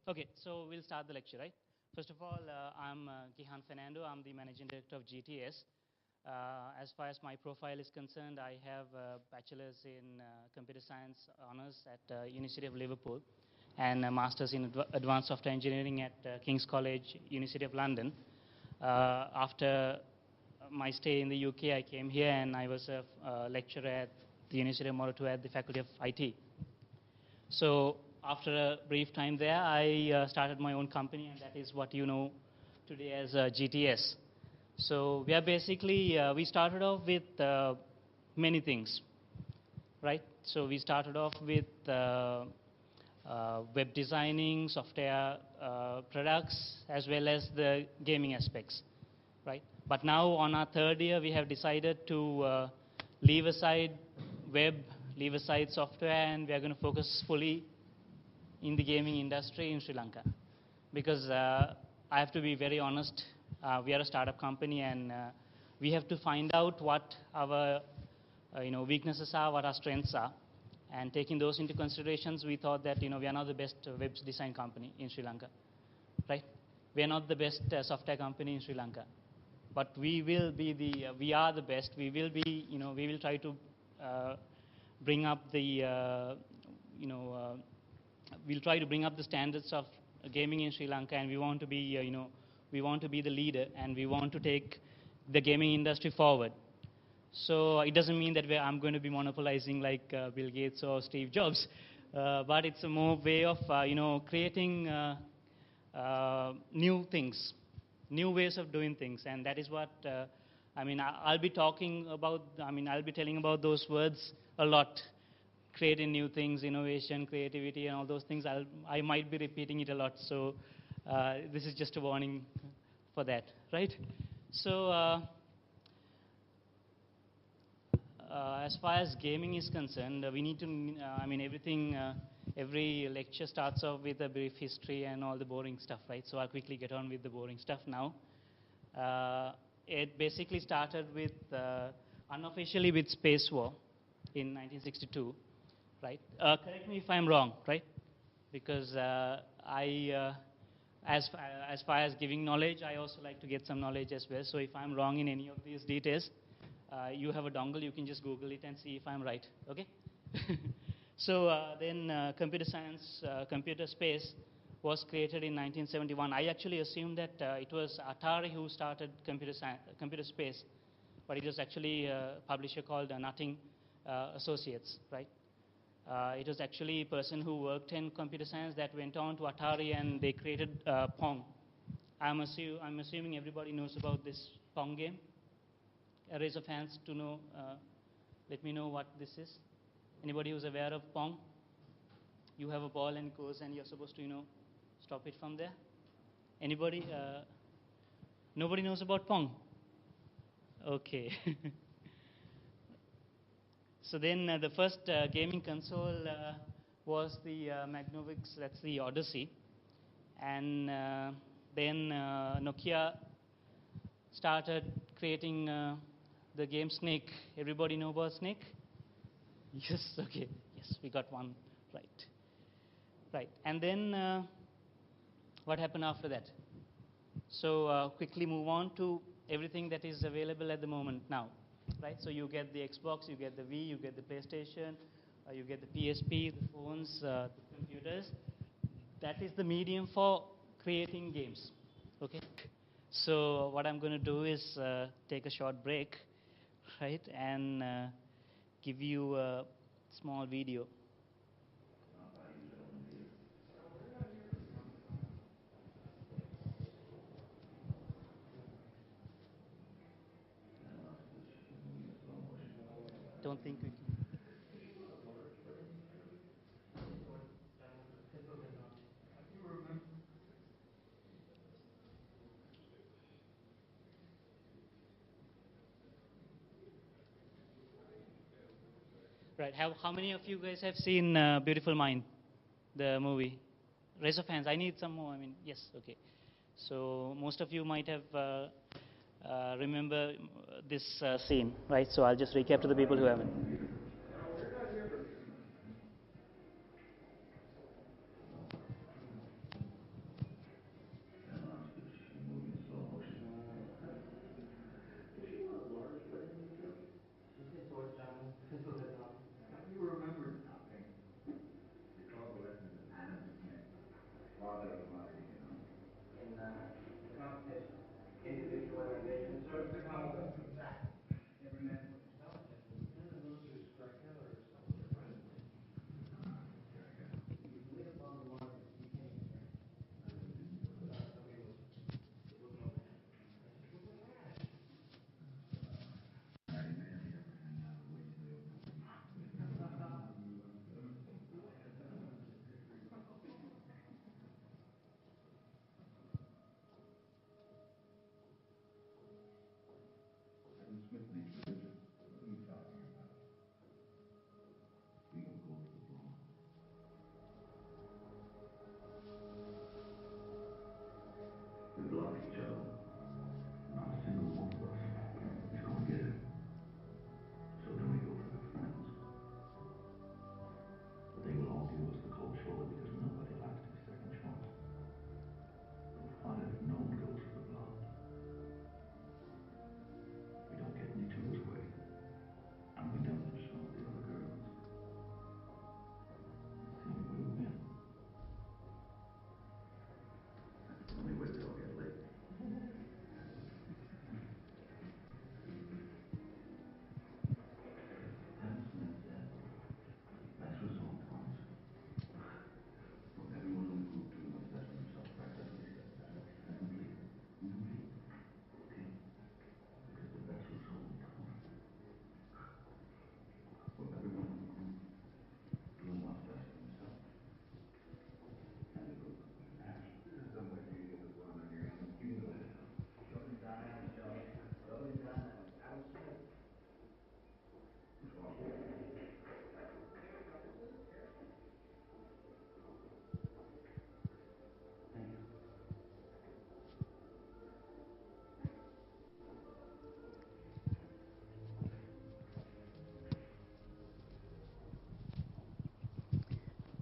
Okay, so we'll start the lecture, right? First of all, I'm Gihan Fernando. I'm the Managing Director of GTS. As far as my profile is concerned, I have a bachelor's in computer science honors at University of Liverpool and a master's in advanced software engineering at King's College, University of London. After my stay in the UK, I came here and I was a lecturer at the University of Moratuwa at the Faculty of IT. So after a brief time there, I started my own company, and that is what you know today as GTS. So we are basically, we started off with many things, right? So we started off with web designing, software products, as well as the gaming aspects, right? But now on our third year, we have decided to leave aside web, leave aside software, and we are going to focus fully in the gaming industry in Sri Lanka. Because I have to be very honest, we are a startup company, and we have to find out what our weaknesses are, what our strengths are. And taking those into considerations, we thought that we are not the best web design company in Sri Lanka, right? We are not the best software company in Sri Lanka, but we will be we are the best. We will be, we will try to bring up the, we'll try to bring up the standards of gaming in Sri Lanka, and we want to be, we want to be the leader, and we want to take the gaming industry forward. So it doesn't mean that I'm going to be monopolizing like Bill Gates or Steve Jobs, but it's a more way of, creating new things, new ways of doing things, and that is what, I'll be talking about, I'll be telling about those words a lot. Creating new things, innovation, creativity, and all those things. I might be repeating it a lot, so this is just a warning for that, right? So as far as gaming is concerned, we need to, every lecture starts off with a brief history and all the boring stuff, right? So I'll quickly get on with the boring stuff now. It basically started with, unofficially with Space War in 1962. Right? Correct me if I'm wrong, right? Because as far as giving knowledge, I also like to get some knowledge as well. So if I'm wrong in any of these details, you have a dongle, you can just Google it and see if I'm right, okay? So then computer science, computer space was created in 1971. I actually assumed that it was Atari who started computer space, but it was actually a publisher called Nutting Associates, right? It was actually a person who worked in computer science that went on to Atari, and they created Pong. I'm assuming everybody knows about this Pong game. A raise of hands to know. Let me know what this is. Anybody who's aware of Pong? You have a ball and it goes, and you're supposed to, stop it from there. Anybody? Nobody knows about Pong? Okay. So then the first gaming console was the Magnavox, that's the Odyssey. And then Nokia started creating the game Snake. Everybody know about Snake? Yes, okay. Yes, we got one right. Right. And then what happened after that? So quickly move on to everything that is available at the moment now. Right, so you get the Xbox, you get the Wii, you get the PlayStation, you get the PSP, the phones, the computers. That is the medium for creating games. Okay. So what I'm going to do is take a short break, right, and give you a small video. Don't think we can. Right. How many of you guys have seen Beautiful Mind, the movie? Raise of hands. I need some more. Yes. Okay. So most of you might have remember this scene, right? So I'll just recap to the people who haven't. We love each other. Not a single one of us is going to get it. So then we go for the friends. But they will all give us the cold shoulder because nobody likes to be second choice. What if no one goes for the blonde? We don't get any tours away. And we don't lose some of the other girls. Then we win. Only way they'll get late. Adam Smith said, best result comes when everyone in the group doing what's best for themselves. Right? That's what he said. That's complete. Complete. Okay? Because the best result comes when everyone in the group doing what's best for themselves. And the group. There's some way for you to get this one on your own. You can go ahead. Showing dynamic, showing dynamic. Adam Smith. What's wrong? Thank you.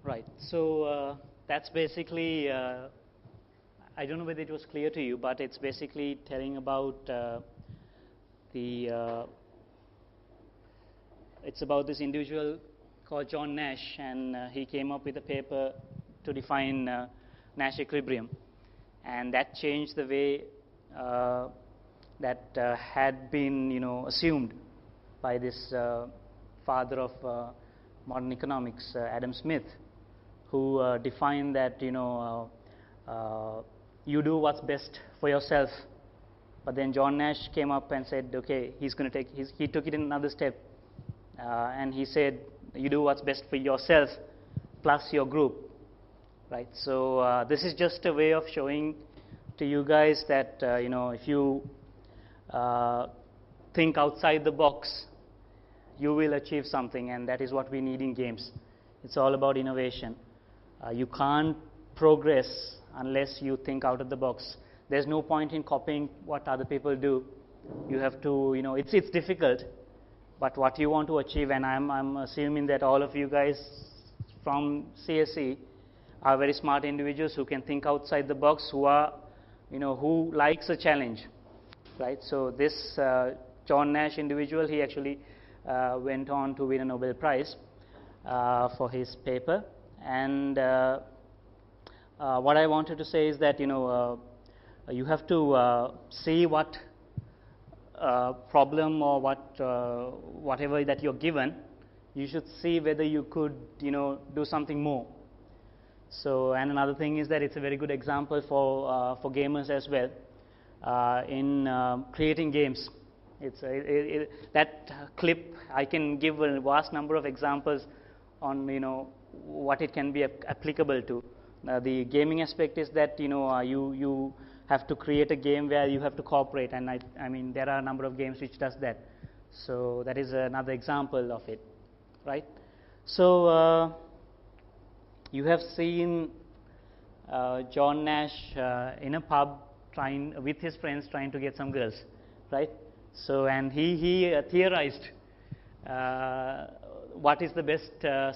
Right. So that's basically, I don't know whether it was clear to you, but it's basically telling about it's about this individual called John Nash, and he came up with a paper to define Nash equilibrium, and that changed the way that had been, assumed by this father of modern economics, Adam Smith, who defined that you do what's best for yourself. But then John Nash came up and said, okay, he's going to take. He took it in another step, and he said, you do what's best for yourself, plus your group, right? So this is just a way of showing to you guys that if you think outside the box, you will achieve something, and that is what we need in games. It's all about innovation. You can't progress unless you think out of the box. There's no point in copying what other people do. You have to, it's difficult, but what you want to achieve, and I'm assuming that all of you guys from CSE are very smart individuals who can think outside the box, who are, who likes a challenge, right? So this John Nash individual, he actually went on to win a Nobel Prize for his paper. And what I wanted to say is that you have to see what problem or whatever that you're given. You should see whether you could do something more. So, and another thing is that it's a very good example for gamers as well in creating games. It's that clip, I can give a vast number of examples on what it can be applicable to. The gaming aspect is that you have to create a game where you have to cooperate, and I mean there are a number of games which does that. So that is another example of it, right? So you have seen John Nash in a pub with his friends trying to get some girls, right? So, and he theorized what is the best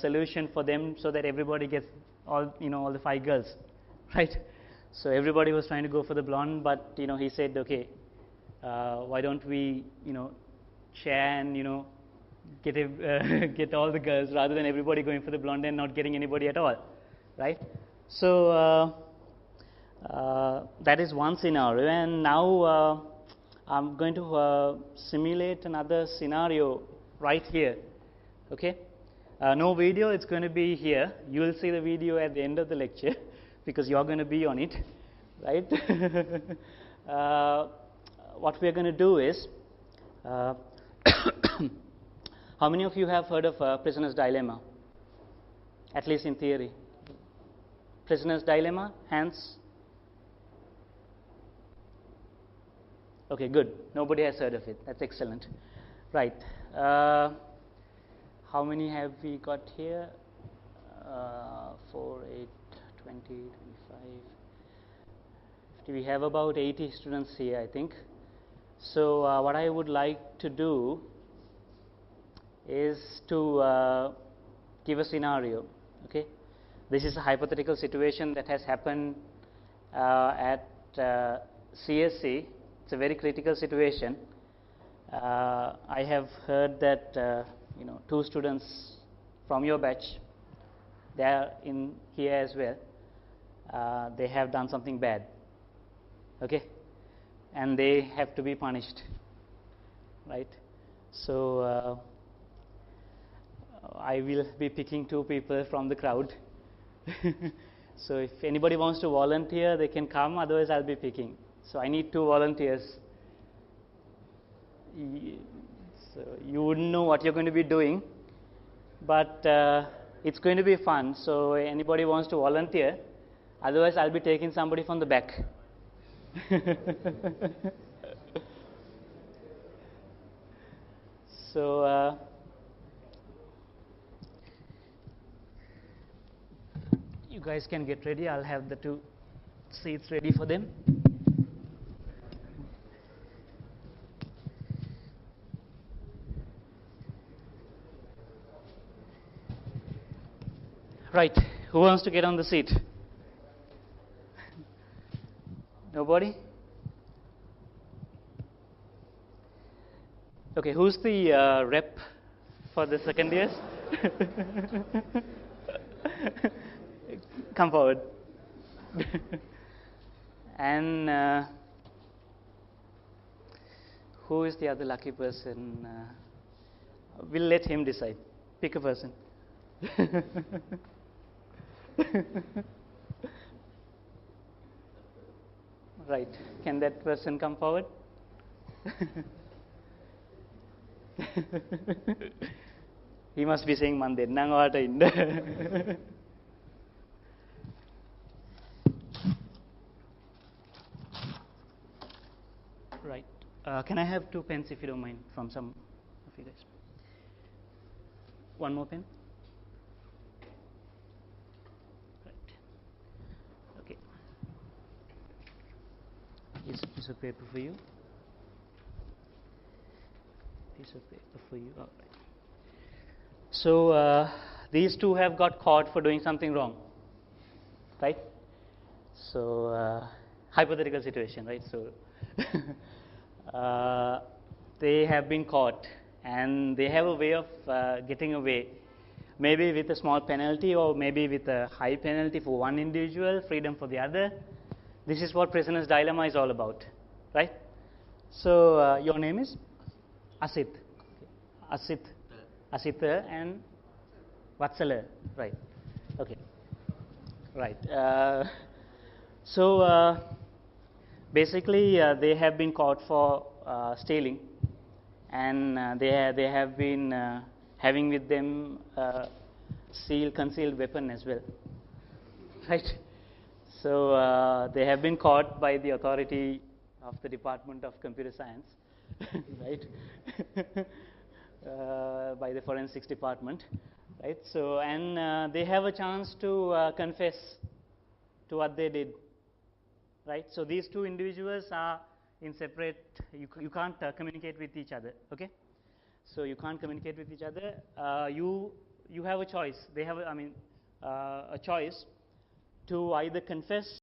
solution for them so that everybody gets all the 5 girls, right? So everybody was trying to go for the blonde, but he said, okay, why don't we share and get all the girls rather than everybody going for the blonde and not getting anybody at all, right? So That is one scenario, and now I'm going to simulate another scenario right here. Okay, no video, it's going to be here. You will see the video at the end of the lecture because you're going to be on it, right? What we're going to do is, how many of you have heard of prisoner's dilemma? At least in theory. Prisoner's dilemma, hands? Okay, good. Nobody has heard of it. That's excellent. Right. How many have we got here? 4, 8, 20, 25, 50. We have about 80 students here, I think. So what I would like to do is to give a scenario. Okay, this is a hypothetical situation that has happened at CSC. It's a very critical situation. I have heard that 2 students from your batch, they are in here as well. They have done something bad. Okay, and they have to be punished, right? So I will be picking 2 people from the crowd. So if anybody wants to volunteer, they can come, otherwise I'll be picking. So I need 2 volunteers. So you wouldn't know what you're going to be doing, but it's going to be fun. So anybody wants to volunteer, otherwise I'll be taking somebody from the back. So you guys can get ready. I'll have the 2 seats ready for them. Right, who wants to get on the seat? Nobody? Okay, who's the rep for the second years? Come forward. And who is the other lucky person? We'll let him decide. Pick a person. Right, can that person come forward? He must be saying Mande Nangawata Inda. Right. Can I have 2 pens if you don't mind from some of you guys? One more pen? Okay. Here's a piece of paper for you. Piece of paper for you. All right. So these 2 have got caught for doing something wrong, right? So hypothetical situation, right? So they have been caught, and they have a way of getting away, maybe with a small penalty or maybe with a high penalty for one individual, freedom for the other. This is what prisoner's dilemma is all about, right? So your name is Asit. Okay. Asita and Vatsala, right? Okay, right. So basically, they have been caught for stealing, and they have been having with them concealed weapon as well, right? So they have been caught by the authority of the Department of Computer Science, right? By the forensics department, right? So and they have a chance to confess to what they did, right? So these 2 individuals are in separate. You can't communicate with each other. Okay, so you can't communicate with each other. You have a choice. They have a choice to either confess